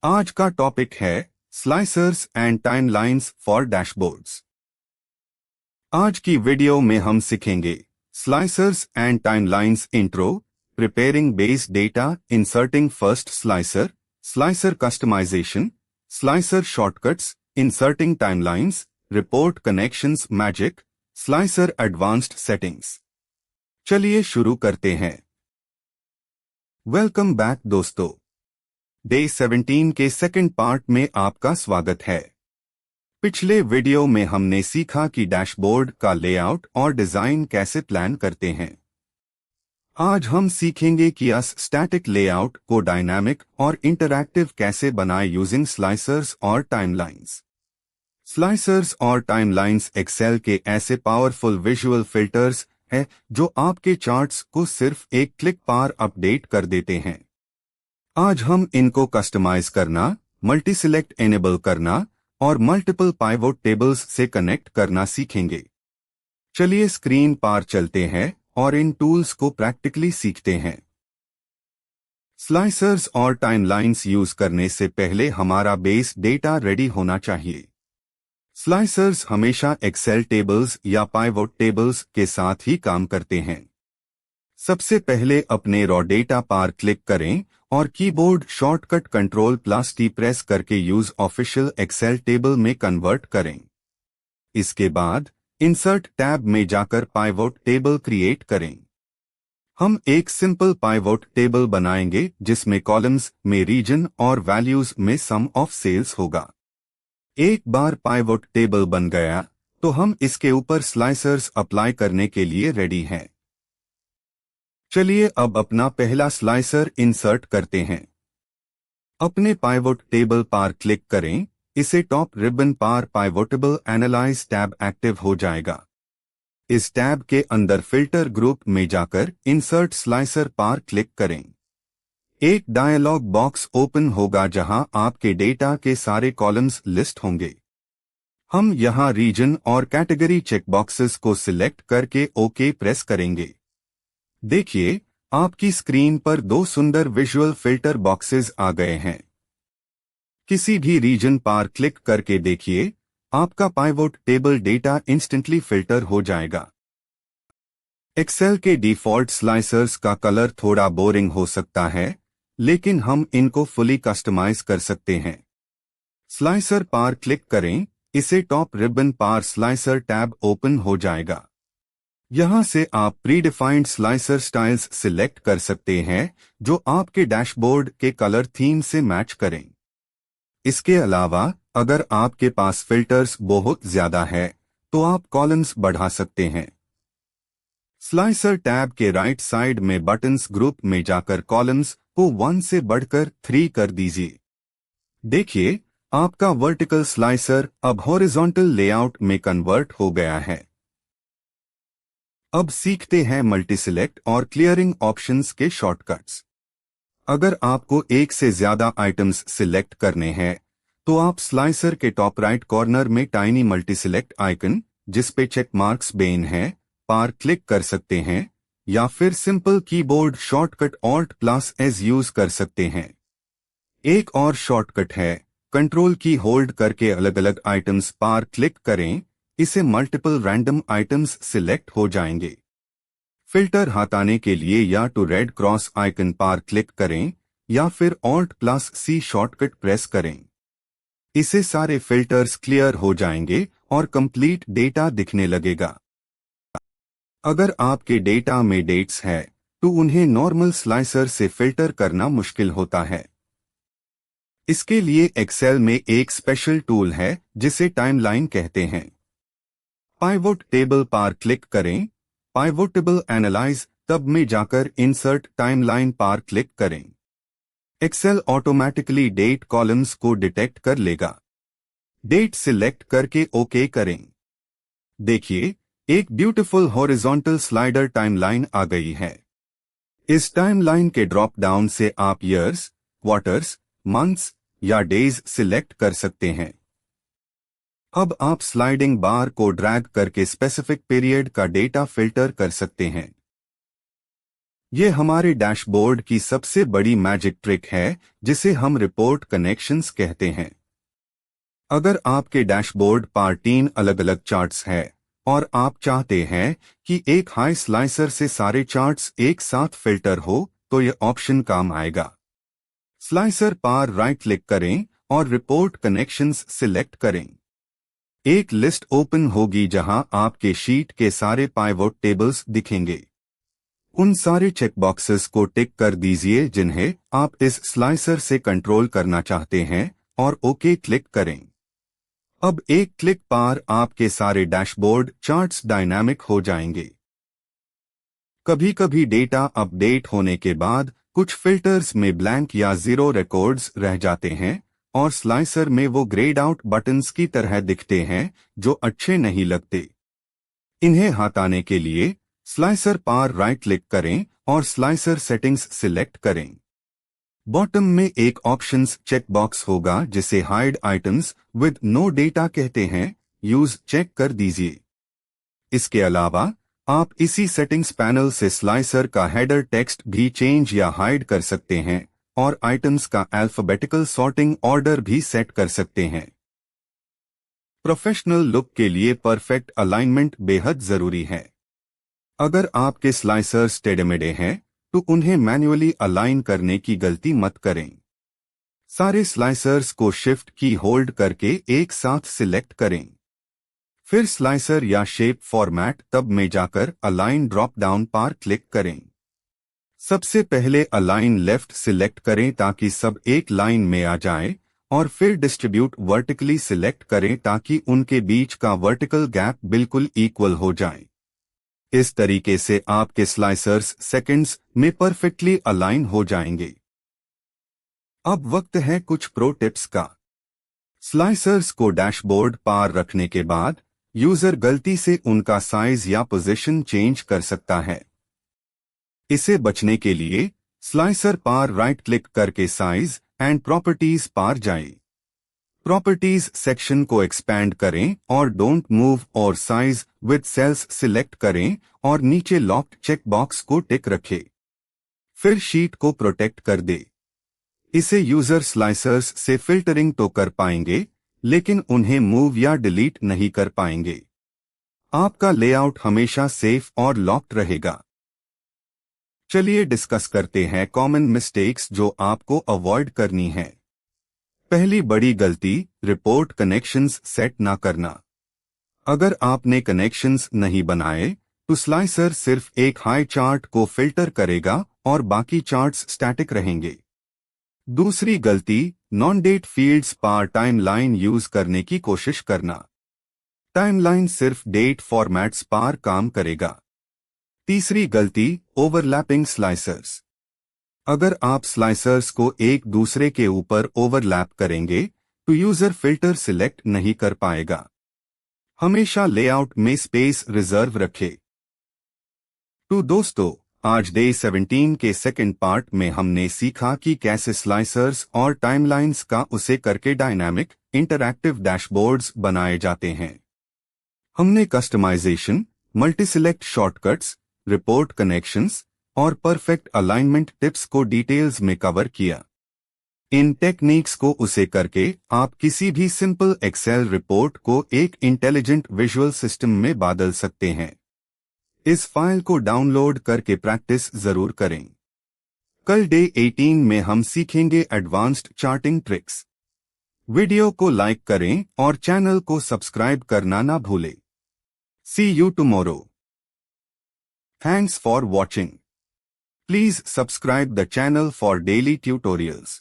आज का टॉपिक है slicers and timelines for dashboards. आज की वीडियो में हम सीखेंगे slicers and timelines intro, preparing base data, inserting first slicer, slicer customization, slicer shortcuts, inserting timelines, report connections magic, slicer advanced settings. चलिए शुरू करते हैं। वेलकम बैक दोस्तों। डे 17 के सेकंड पार्ट में आपका स्वागत है। पिछले वीडियो में हमने सीखा कि डैशबोर्ड का लेआउट और डिजाइन कैसे प्लान करते हैं। आज हम सीखेंगे कि स्टैटिक लेआउट को डायनामिक और इंटरैक्टिव कैसे बनाएं यूजिंग स्लाइसर्स और टाइमलाइंस। स्लाइसर्स और टाइमलाइंस एक्सेल के ऐसे पावरफुल विजुअल फिल्टर्स हैं जो आपके चार्ट्स को सिर्फ एक क्लिक पर अपडेट कर देते हैं। आज हम इनको कस्टमाइज करना, मल्टी सिलेक्ट एनेबल करना और मल्टीपल पाइवोट टेबल्स से कनेक्ट करना सीखेंगे। चलिए स्क्रीन पर चलते हैं और इन टूल्स को प्रैक्टिकली सीखते हैं। स्लाइसर्स और टाइमलाइंस यूज करने से पहले हमारा बेस डेटा रेडी होना चाहिए। स्लाइसर्स हमेशा एक्सेल टेबल्स या पाइवोट टेबल्स के साथ ही काम करते हैं। सबसे पहले अपने रॉ डेटा पर क्लिक करें और कीबोर्ड शॉर्टकट Ctrl+T प्रेस करके यूज ऑफिशियल एक्सेल टेबल में कन्वर्ट करें। इसके बाद इंसर्ट टैब में जाकर पाइवोट टेबल क्रिएट करें। हम एक सिंपल पाइवोट टेबल बनाएंगे जिसमें कॉलम्स में रीजन और वैल्यूज में सम ऑफ सेल्स होगा। एक बार पाइवोट टेबल बन गया तो हम इसके ऊपर स्लाइसर्स अप्लाई करने के लिए रेडी हैं। चलिए अब अपना पहला स्लाइसर इंसर्ट करते हैं। अपने पाइवोट टेबल पर क्लिक करें। इसे टॉप रिबन पर पाइवोटेबल एनालाइज टैब एक्टिव हो जाएगा। इस टैब के अंदर फिल्टर ग्रुप में जाकर इंसर्ट स्लाइसर पर क्लिक करें। एक डायलॉग बॉक्स ओपन होगा जहां आपके डेटा के सारे कॉलम्स लिस्ट होंगे। हम यहां रीजन और कैटेगरी चेकबॉक्सेस को सिलेक्ट करके ओके प्रेस करेंगे। देखिए, आपकी स्क्रीन पर दो सुंदर विजुअल फिल्टर बॉक्सेस आ गए हैं। किसी भी रीजन पर क्लिक करके देखिए, आपका pivot table data instantly filter हो जाएगा। एक्सेल के डिफॉल्ट स्लाइसर्स का कलर थोड़ा बोरिंग हो सकता है, लेकिन हम इनको फुली कस्टमाइज कर सकते हैं। स्लाइसर पर क्लिक करें। इसे टॉप रिबन पर स्लाइसर टैब ओपन हो जाएगा। यहां से आप प्रीडिफाइंड स्लाइसर स्टाइल्स सिलेक्ट कर सकते हैं जो आपके डैशबोर्ड के कलर थीम से मैच करें। इसके अलावा अगर आपके पास फिल्टर्स बहुत ज्यादा है तो आप कॉलम्स बढ़ा सकते हैं। स्लाइसर टैब के राइट साइड में बटन्स ग्रुप में जाकर कॉलम्स को 1 से बढ़कर 3 कर दीजिए। देखिए, आपका वर्टिकल स्लाइसर अब हॉरिजॉन्टल लेआउट में कन्वर्ट हो गया है। अब सीखते हैं मल्टी सिलेक्ट और क्लियरिंग ऑप्शंस के शॉर्टकट्स। अगर आपको एक से ज्यादा आइटम्स सिलेक्ट करने हैं तो आप स्लाइसर के टॉप राइट कॉर्नर में टाइनी मल्टी सिलेक्ट आइकन, जिसपे चेक मार्क्स बेन है, पर क्लिक कर सकते हैं या फिर simple keyboard shortcut Alt+S use कर सकते हैं। एक और शॉर्टकट है, कंट्रोल की होल्ड करके अलग अलग आइटम्स पर क्लिक करें। इसे मल्टीपल रैंडम आइटम्स सिलेक्ट हो जाएंगे। फिल्टर हटाने के लिए या टू रेड क्रॉस आइकन पर क्लिक करें या फिर Alt+C शॉर्टकट प्रेस करें। इससे सारे फिल्टर्स क्लियर हो जाएंगे और कंप्लीट डेटा दिखने लगेगा। अगर आपके डेटा में डेट्स है तो उन्हें नॉर्मल स्लाइसर से फिल्टर करना मुश्किल होता है। इसके लिए एक्सेल में एक स्पेशल टूल है जिसे टाइमलाइन कहते हैं। पाइवोट टेबल पर क्लिक करें। पाइवोटेबल एनालाइज टैब में जाकर इंसर्ट टाइमलाइन पर क्लिक करें। एक्सेल ऑटोमेटिकली डेट कॉलम्स को डिटेक्ट कर लेगा। डेट सिलेक्ट करके ओके करें। देखिए, एक ब्यूटीफुल हॉरिजॉन्टल स्लाइडर टाइमलाइन आ गई है। इस टाइमलाइन के ड्रॉप डाउन से आप ईयर्स, क्वार्टर्स, मंथ्स या डेज सिलेक्ट कर सकते हैं। अब आप स्लाइडिंग बार को ड्रैग करके स्पेसिफिक पीरियड का डेटा फिल्टर कर सकते हैं। ये हमारे डैशबोर्ड की सबसे बड़ी मैजिक ट्रिक है, जिसे हम रिपोर्ट कनेक्शंस कहते हैं। अगर आपके डैशबोर्ड पर 3 अलग अलग चार्ट्स हैं और आप चाहते हैं कि एक हाई स्लाइसर से सारे चार्ट्स एक साथ फिल्टर हो, तो यह ऑप्शन काम आएगा। स्लाइसर पर राइट क्लिक करें और रिपोर्ट कनेक्शंस सिलेक्ट करें। एक लिस्ट ओपन होगी जहां आपके शीट के सारे पाइवोट टेबल्स दिखेंगे। उन सारे चेकबॉक्सेस को टिक कर दीजिए जिन्हें आप इस स्लाइसर से कंट्रोल करना चाहते हैं और ओके क्लिक करें। अब एक क्लिक पर आपके सारे डैशबोर्ड चार्ट्स डायनामिक हो जाएंगे। कभी कभी डेटा अपडेट होने के बाद कुछ फिल्टर्स में ब्लैंक या जीरो रिकॉर्ड्स रह जाते हैं और स्लाइसर में वो ग्रेड आउट बटन्स की तरह दिखते हैं जो अच्छे नहीं लगते। इन्हें हटाने के लिए स्लाइसर पर राइट क्लिक करें और स्लाइसर सेटिंग्स सिलेक्ट करें। बॉटम में एक ऑप्शंस चेकबॉक्स होगा जिसे hide items with no data कहते हैं, यूज चेक कर दीजिए। इसके अलावा आप इसी सेटिंग्स पैनल से स्लाइसर का हेडर टेक्स्ट भी चेंज या हाइड कर सकते हैं और आइटम्स का अल्फाबेटिकल सॉर्टिंग ऑर्डर भी सेट कर सकते हैं। प्रोफेशनल लुक के लिए परफेक्ट अलाइनमेंट बेहद जरूरी है। अगर आपके स्लाइसर्स टेढ़े-मेढ़े हैं तो उन्हें मैन्युअली अलाइन करने की गलती मत करें। सारे स्लाइसर्स को शिफ्ट की होल्ड करके एक साथ सिलेक्ट करें। फिर स्लाइसर या शेप फॉर्मेट टब में जाकर अलाइन ड्रॉप डाउन पर क्लिक करें। सबसे पहले अलाइन लेफ्ट सिलेक्ट करें ताकि सब एक लाइन में आ जाए और फिर डिस्ट्रीब्यूट वर्टिकली सिलेक्ट करें ताकि उनके बीच का वर्टिकल गैप बिल्कुल इक्वल हो जाए। इस तरीके से आपके स्लाइसर्स सेकंड्स में परफेक्टली अलाइन हो जाएंगे। अब वक्त है कुछ प्रो टिप्स का। स्लाइसर्स को डैशबोर्ड पर रखने के बाद यूजर गलती से उनका साइज या पोजीशन चेंज कर सकता है। इसे बचने के लिए स्लाइसर पर राइट क्लिक करके साइज एंड प्रॉपर्टीज पर जाएं। प्रॉपर्टीज सेक्शन को एक्सपैंड करें और डोंट मूव और साइज विद सेल्स सिलेक्ट करें और नीचे लॉक्ड चेक बॉक्स को टिक रखें। फिर शीट को प्रोटेक्ट कर दे। इसे यूजर स्लाइसर्स से फिल्टरिंग तो कर पाएंगे, लेकिन उन्हें मूव या डिलीट नहीं कर पाएंगे। आपका लेआउट हमेशा सेफ और लॉक्ड रहेगा। चलिए डिस्कस करते हैं कॉमन मिस्टेक्स जो आपको अवॉइड करनी है। पहली बड़ी गलती, रिपोर्ट कनेक्शंस सेट ना करना। अगर आपने कनेक्शंस नहीं बनाए तो स्लाइसर सिर्फ एक हाई चार्ट को फिल्टर करेगा और बाकी चार्ट्स स्टैटिक रहेंगे। दूसरी गलती, नॉन डेट फील्ड्स पर टाइमलाइन यूज करने की कोशिश करना। टाइमलाइन सिर्फ डेट फॉर्मेट्स पर काम करेगा। तीसरी गलती, ओवरलैपिंग स्लाइसर्स। अगर आप स्लाइसर्स को एक दूसरे के ऊपर ओवरलैप करेंगे तो यूजर फिल्टर सिलेक्ट नहीं कर पाएगा। हमेशा लेआउट में स्पेस रिजर्व रखें। तो दोस्तों, आज डे 17 के सेकंड पार्ट में हमने सीखा कि कैसे स्लाइसर्स और टाइमलाइंस का उसे करके डायनामिक इंटरैक्टिव डैशबोर्ड्स बनाए जाते हैं। हमने कस्टमाइजेशन, मल्टीसिलेक्ट शॉर्टकट्स, रिपोर्ट कनेक्शंस और परफेक्ट अलाइनमेंट टिप्स को डिटेल्स में कवर किया। इन टेक्निक्स को उसे करके आप किसी भी सिंपल एक्सेल रिपोर्ट को एक इंटेलिजेंट विजुअल सिस्टम में बदल सकते हैं। इस फाइल को डाउनलोड करके प्रैक्टिस जरूर करें। कल डे 18 में हम सीखेंगे एडवांस्ड चार्टिंग ट्रिक्स। वीडियो को लाइक करें और चैनल को सब्सक्राइब करना ना भूलें। See you tomorrow. Thanks for watching. Please subscribe the channel for daily tutorials.